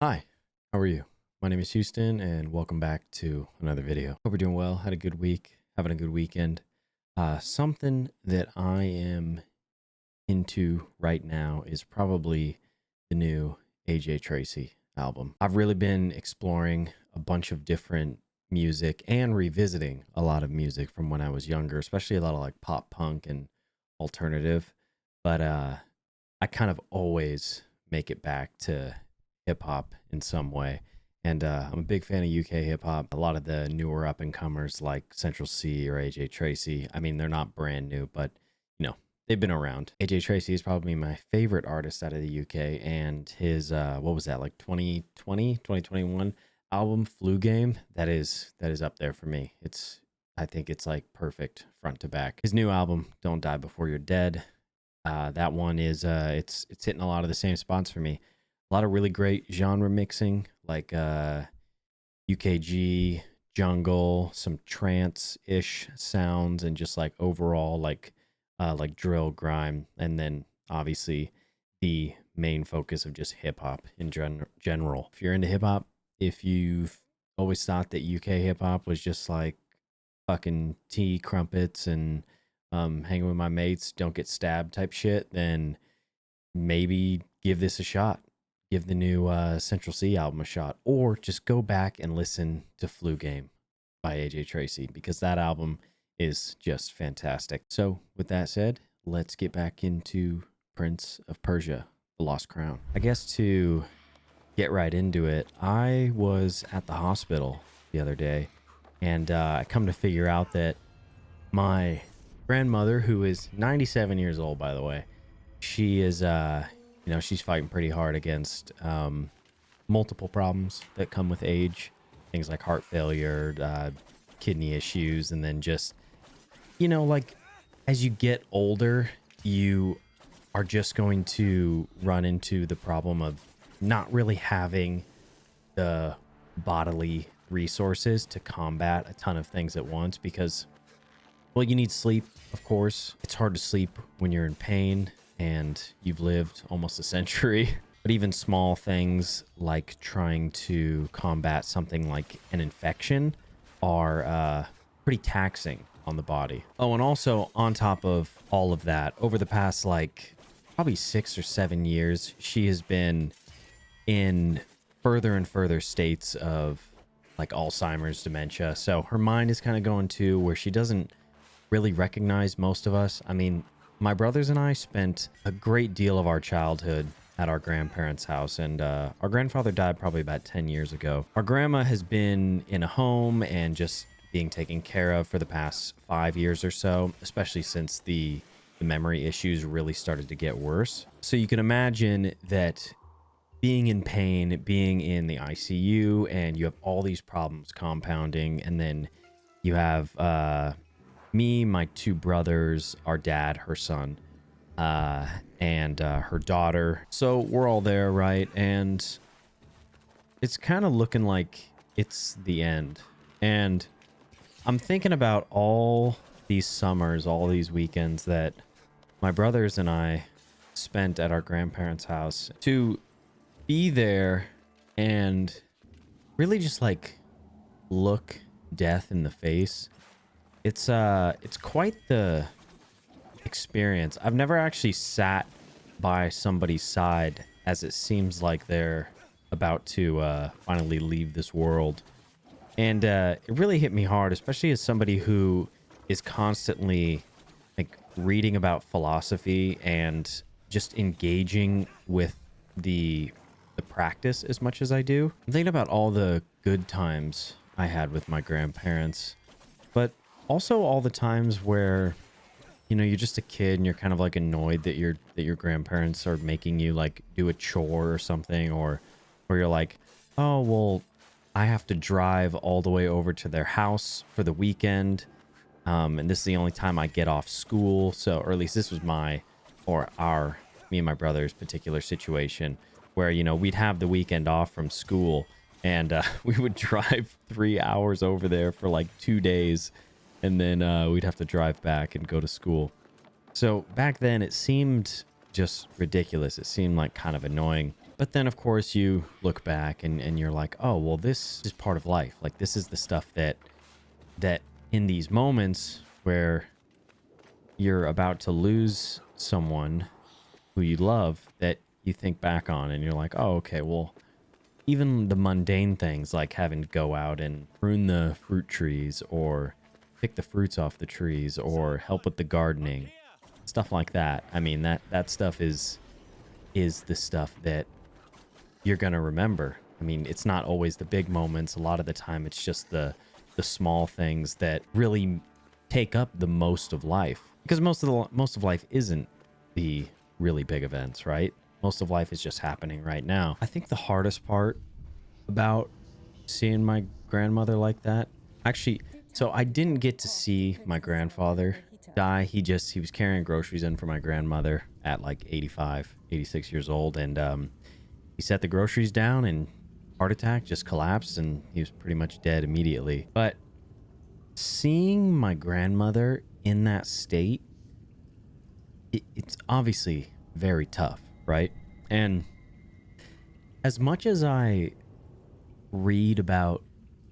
Hi, how are you? My name is Houston, and welcome back to another video. Hope you're doing well. Had a good week, having a good weekend. Something that I am into right now is probably the new AJ Tracy album. I've really been exploring a bunch of different music and revisiting a lot of music from when I was younger, especially a lot of like pop punk and alternative. But I kind of always make it back to hip hop in some way. And I'm a big fan of UK hip hop. A lot of the newer up and comers like Central C or AJ Tracy. I mean, they're not brand new, but you know, they've been around. AJ Tracy is probably my favorite artist out of the UK. And his, what was that, like 2020, 2021 album, Flu Game? That is up there for me. I think it's like perfect front to back. His new album, Don't Die Before You're Dead, that one is it's hitting a lot of the same spots for me. A lot of really great genre mixing, like UKG, jungle, some trance ish sounds, and just like overall like drill grime, and then obviously the main focus of just hip hop in general. If you're into hip hop, if you've always thought that UK hip hop was just like fucking tea crumpets and hanging with my mates, don't get stabbed type shit, then maybe give this a shot. Give the new Central C album a shot, or just go back and listen to Flu Game by AJ Tracy because that album is just fantastic. So, with that said, let's get back into Prince of Persia, The Lost Crown. I guess to get right into it, I was at the hospital the other day, and I come to figure out that my grandmother, who is 97 years old, by the way, she is, she's fighting pretty hard against multiple problems that come with age, things like heart failure, kidney issues, and then just, like as you get older, you are just going to run into the problem of not really having the bodily resources to combat a ton of things at once because, well, you need sleep, of course. It's hard to sleep when you're in pain and you've lived almost a century. But even small things like trying to combat something like an infection are pretty taxing on the body. Oh, and also on top of all of that, over the past like probably 6 or 7 years, she has been in further and further states of like Alzheimer's, dementia. So her mind is kind of going to where she doesn't really recognize most of us. I mean, my brothers and I spent a great deal of our childhood at our grandparents' house, and our grandfather died probably about 10 years ago. Our grandma has been in a home and just being taken care of for the past 5 years or so, especially since the memory issues really started to get worse. So you can imagine that being in pain, being in the ICU, and you have all these problems compounding, and then you have me, my two brothers, our dad, her son, and her daughter. So we're all there, right? And it's kind of looking like it's the end. And I'm thinking about all these summers, all these weekends that my brothers and I spent at our grandparents' house to be there and really just like look death in the face. It's quite the experience. I've never actually sat by somebody's side as it seems like they're about to finally leave this world. And it really hit me hard, especially as somebody who is constantly like reading about philosophy and just engaging with the practice as much as I do. I'm thinking about all the good times I had with my grandparents, but also all the times where you're just a kid and you're kind of like annoyed that your grandparents are making you like do a chore or something, or you're like, oh well, I have to drive all the way over to their house for the weekend, and this is the only time I get off school. So, or at least this was me and my brother's particular situation, where we'd have the weekend off from school, and we would drive 3 hours over there for like 2 days, and then we'd have to drive back and go to school. So back then it seemed just ridiculous. It seemed like kind of annoying. But then, of course, you look back and you're like, oh, well, this is part of life. Like, this is the stuff that in these moments where you're about to lose someone who you love, that you think back on and you're like, oh, okay, well, even the mundane things like having to go out and prune the fruit trees or pick the fruits off the trees or help with the gardening, stuff like that. I mean, that stuff is the stuff that you're going to remember. I mean, it's not always the big moments. A lot of the time it's just the small things that really take up the most of life, because most of life isn't the really big events, right? Most of life is just happening right now. I think the hardest part about seeing my grandmother like that, actually, so I didn't get to see my grandfather die. He was carrying groceries in for my grandmother at like 85, 86 years old. And he set the groceries down and heart attack, just collapsed, and he was pretty much dead immediately. But seeing my grandmother in that state, it's obviously very tough, right? And as much as I read about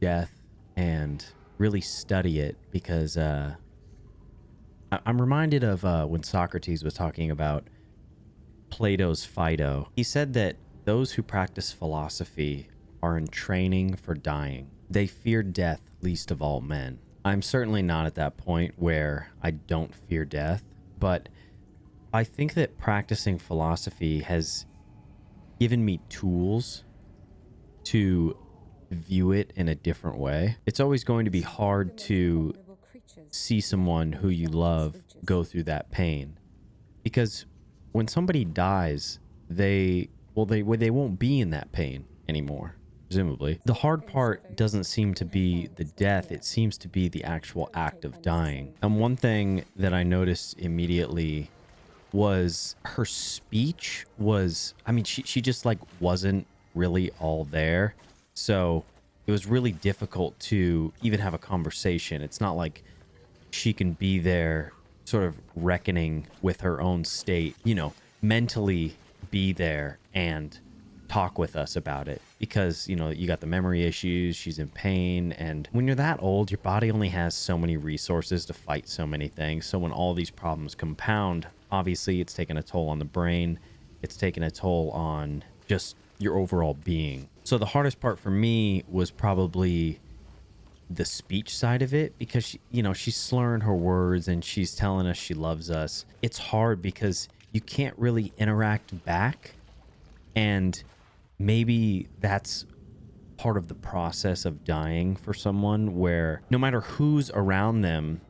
death and really study it, because I'm reminded of when Socrates was talking about Plato's Phaedo. He said that those who practice philosophy are in training for dying. They fear death least of all men. I'm certainly not at that point where I don't fear death, but I think that practicing philosophy has given me tools to view it in a different way. It's always going to be hard to see someone who you love go through that pain, because when somebody dies, they won't be in that pain anymore, presumably. The hard part doesn't seem to be the death, it seems to be the actual act of dying. And one thing that I noticed immediately was her speech was, I mean, she just like wasn't really all there. So it was really difficult to even have a conversation. It's not like she can be there sort of reckoning with her own state, mentally be there and talk with us about it, because you got the memory issues, she's in pain, and when you're that old, your body only has so many resources to fight so many things. So when all these problems compound, obviously it's taken a toll on the brain, it's taken a toll on just your overall being. So the hardest part for me was probably the speech side of it, because she's slurring her words and she's telling us she loves us. It's hard because you can't really interact back, and maybe that's part of the process of dying for someone, where no matter who's around them,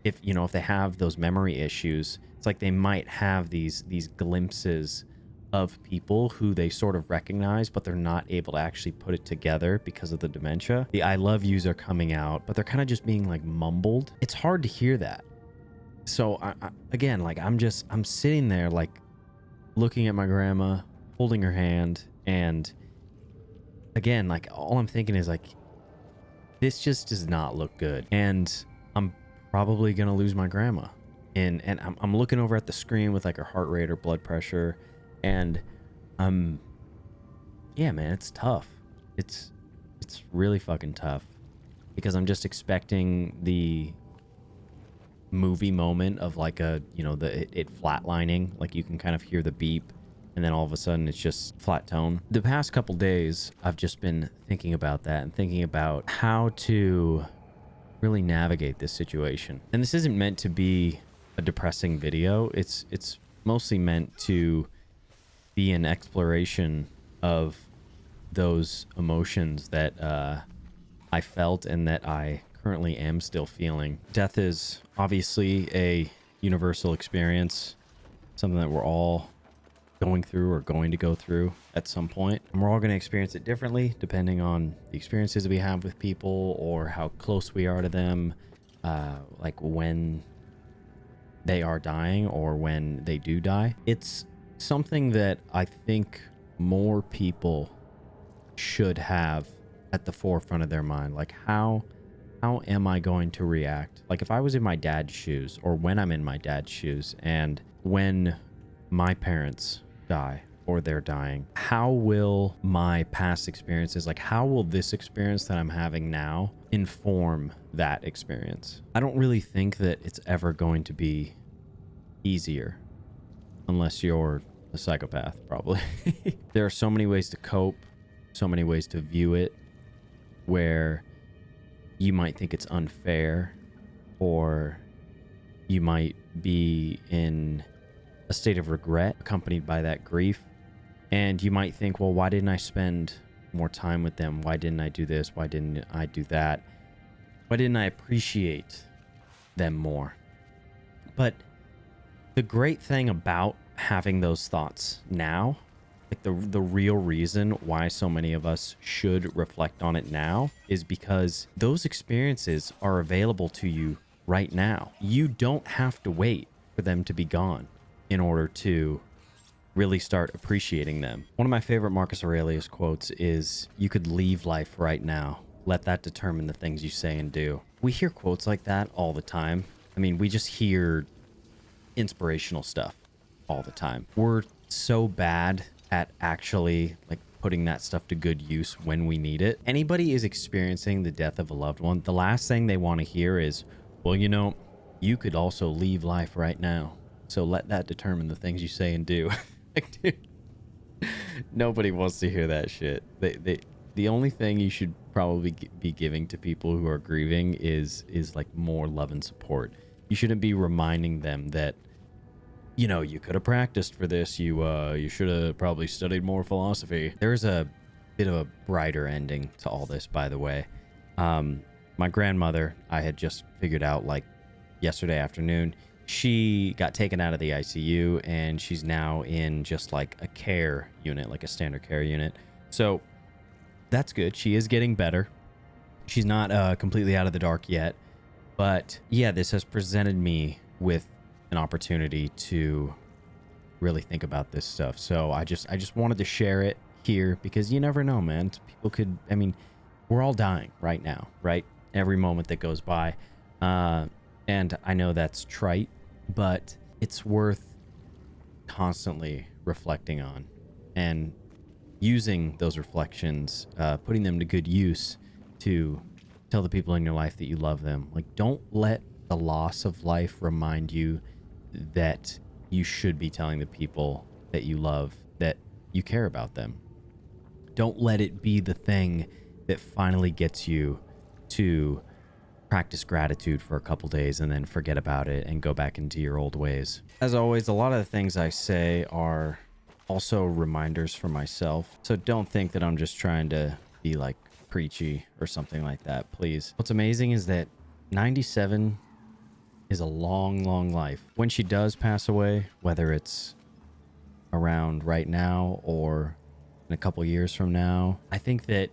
if they have those memory issues, it's like they might have these glimpses of people who they sort of recognize, but they're not able to actually put it together because of the dementia. The I love yous are coming out, but they're kind of just being like mumbled. It's hard to hear that. So again, like I'm sitting there like looking at my grandma, holding her hand, and again, like all I'm thinking is like, this just does not look good, and I'm probably gonna lose my grandma. And I'm looking over at the screen with like her heart rate or blood pressure, and yeah, man, it's tough. It's really fucking tough, because I'm just expecting the movie moment of like it flatlining, like you can kind of hear the beep, and then all of a sudden it's just flat tone. The past couple days I've just been thinking about that and thinking about how to really navigate this situation. And this isn't meant to be a depressing video. It's mostly meant to be an exploration of those emotions that I felt and that I currently am still feeling. Death is obviously a universal experience, something that we're all going through or going to go through at some point, and we're all going to experience it differently depending on the experiences we have with people or how close we are to them, like when they are dying or when they do die. It's something that I think more people should have at the forefront of their mind. Like, how am I going to react? Like, if I was in my dad's shoes, or when I'm in my dad's shoes, and when my parents die, or they're dying, how will my past experiences, like how will this experience that I'm having now inform that experience? I don't really think that it's ever going to be easier unless you're a psychopath, probably. There are so many ways to cope, so many ways to view it, where you might think it's unfair, or you might be in a state of regret accompanied by that grief. And you might think, well, why didn't I spend more time with them? Why didn't I do this? Why didn't I do that? Why didn't I appreciate them more? But the great thing about having those thoughts now, like the real reason why so many of us should reflect on it now, is because those experiences are available to you right now. You don't have to wait for them to be gone in order to really start appreciating them. One of my favorite Marcus Aurelius quotes is, "You could leave life right now. Let that determine the things you say and do." We hear quotes like that all the time. I mean, we just hear inspirational stuff all the time. We're so bad at actually like putting that stuff to good use when we need it. Anybody is experiencing the death of a loved one, the last thing they want to hear is, well, you know, you could also leave life right now. So let that determine the things you say and do. Like, dude, nobody wants to hear that shit. The only thing you should probably be giving to people who are grieving is like more love and support. You shouldn't be reminding them that, you know, you could have practiced for this. You should have probably studied more philosophy. There's a bit of a brighter ending to all this, by the way. My grandmother, I had just figured out like yesterday afternoon, she got taken out of the ICU and she's now in just like a care unit, like a standard care unit. So that's good. She is getting better. She's not completely out of the dark yet. But yeah, this has presented me with an opportunity to really think about this stuff. So I just wanted to share it here because you never know, man. People could, I mean, we're all dying right now, right? Every moment that goes by. And I know that's trite, but it's worth constantly reflecting on and using those reflections, putting them to good use to tell the people in your life that you love them. Like, don't let the loss of life remind you that you should be telling the people that you love that you care about them. Don't let it be the thing that finally gets you to practice gratitude for a couple days and then forget about it and go back into your old ways. As always, a lot of the things I say are also reminders for myself. So don't think that I'm just trying to be like preachy or something like that, please. What's amazing is that 97 is a long, long life. When she does pass away, whether it's around right now or in a couple years from now, I think that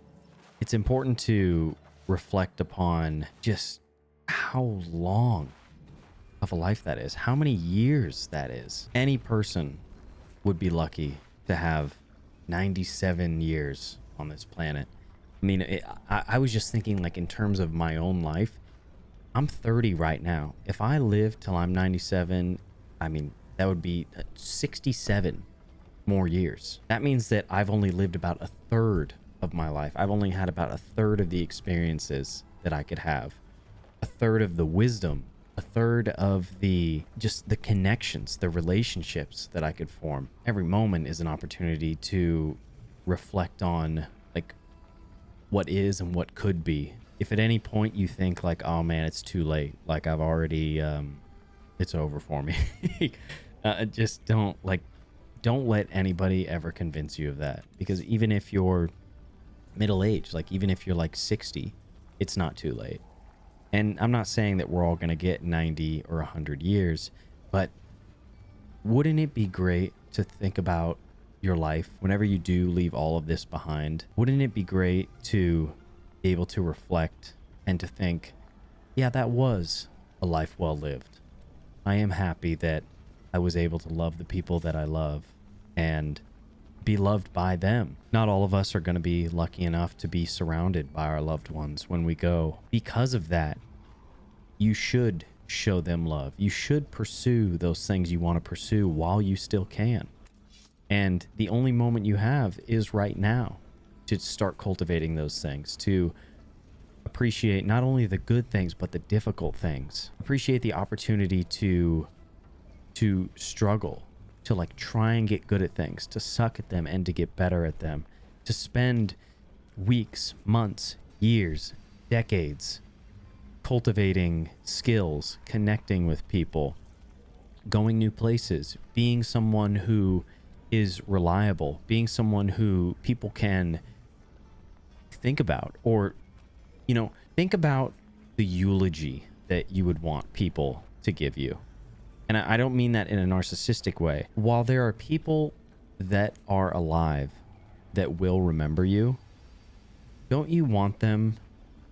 it's important to reflect upon just how long of a life that is, how many years that is. Any person would be lucky to have 97 years on this planet. I mean, I was just thinking, like, in terms of my own life, I'm 30 right now. If I live till I'm 97, I mean, that would be 67 more years. That means that I've only lived about a third of my life. I've only had about a third of the experiences that I could have, a third of the wisdom, a third of the just the connections, the relationships that I could form. Every moment is an opportunity to reflect on like what is and what could be. If at any point you think like, oh man, it's too late, like I've already it's over for me, just don't let anybody ever convince you of that, because even if you're middle age, like even if you're like 60, it's not too late. And I'm not saying that we're all going to get 90 or 100 years, but wouldn't it be great to think about your life whenever you do leave all of this behind? Wouldn't it be great to be able to reflect and to think, yeah, that was a life well lived. I am happy that I was able to love the people that I love and be loved by them. Not all of us are going to be lucky enough to be surrounded by our loved ones when we go. Because of that, you should show them love. You should pursue those things you want to pursue while you still can. And the only moment you have is right now to start cultivating those things, to appreciate not only the good things, but the difficult things. Appreciate the opportunity to struggle, to like try and get good at things, to suck at them and to get better at them, to spend weeks, months, years, decades cultivating skills, connecting with people, going new places, being someone who is reliable, being someone who people can think about, or, you know, think about the eulogy that you would want people to give you. And I don't mean that in a narcissistic way. While there are people that are alive that will remember you, don't you want them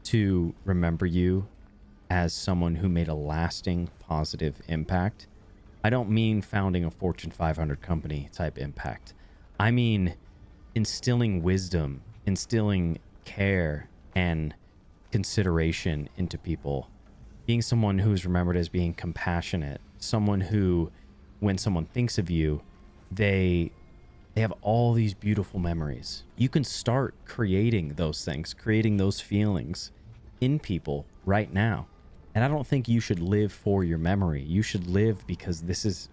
to remember you as someone who made a lasting positive impact? I don't mean founding a Fortune 500 company type impact. I mean instilling wisdom, instilling care and consideration into people, being someone who is remembered as being compassionate, someone who, when someone thinks of you, they have all these beautiful memories. You can start creating those things, creating those feelings in people right now. And I don't think you should live for your memory. You should live because this is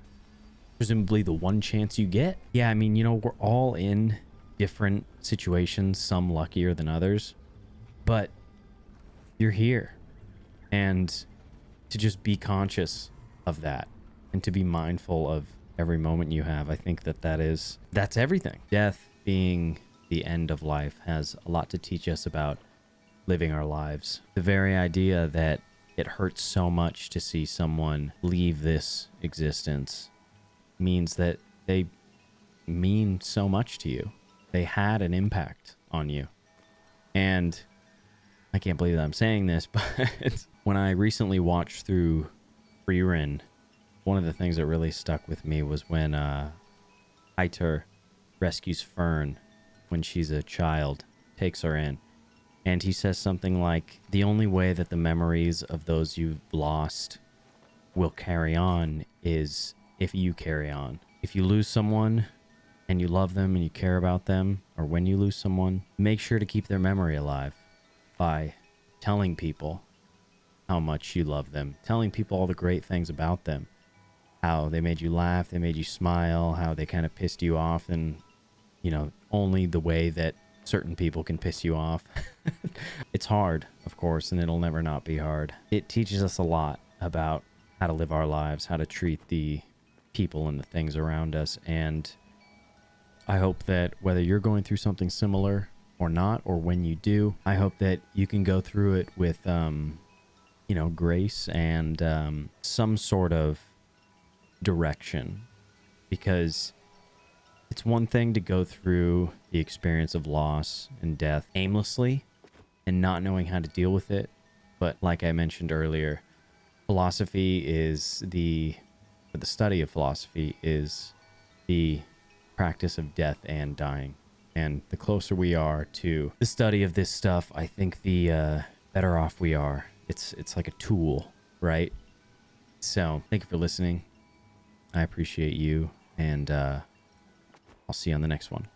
presumably the one chance you get. Yeah, I mean, you know, we're all in different situations, some luckier than others, but you're here. And to just be conscious of that and to be mindful of every moment you have, I think that's everything. Death being the end of life has a lot to teach us about living our lives. The very idea that it hurts so much to see someone leave this existence means that they mean so much to you. They had an impact on you. And I can't believe that I'm saying this, but when I recently watched through Frieren, one of the things that really stuck with me was when Hyter rescues Fern when she's a child, takes her in. And he says something like, the only way that the memories of those you've lost will carry on is if you carry on. If you lose someone and you love them and you care about them, or when you lose someone, make sure to keep their memory alive by telling people how much you love them, telling people all the great things about them, how they made you laugh, they made you smile, how they kind of pissed you off, and, you know, only the way that certain people can piss you off. It's hard, of course, and it'll never not be hard. It teaches us a lot about how to live our lives, how to treat the people and the things around us. And I hope that whether you're going through something similar or not, or when you do, I hope that you can go through it with, you know, grace and some sort of direction. Because it's one thing to go through the experience of loss and death aimlessly and not knowing how to deal with it. But like I mentioned earlier, philosophy is the study of philosophy is the practice of death and dying. And the closer we are to the study of this stuff, I think the better off we are. It's like a tool, right? So thank you for listening. I appreciate you, and I'll see you on the next one.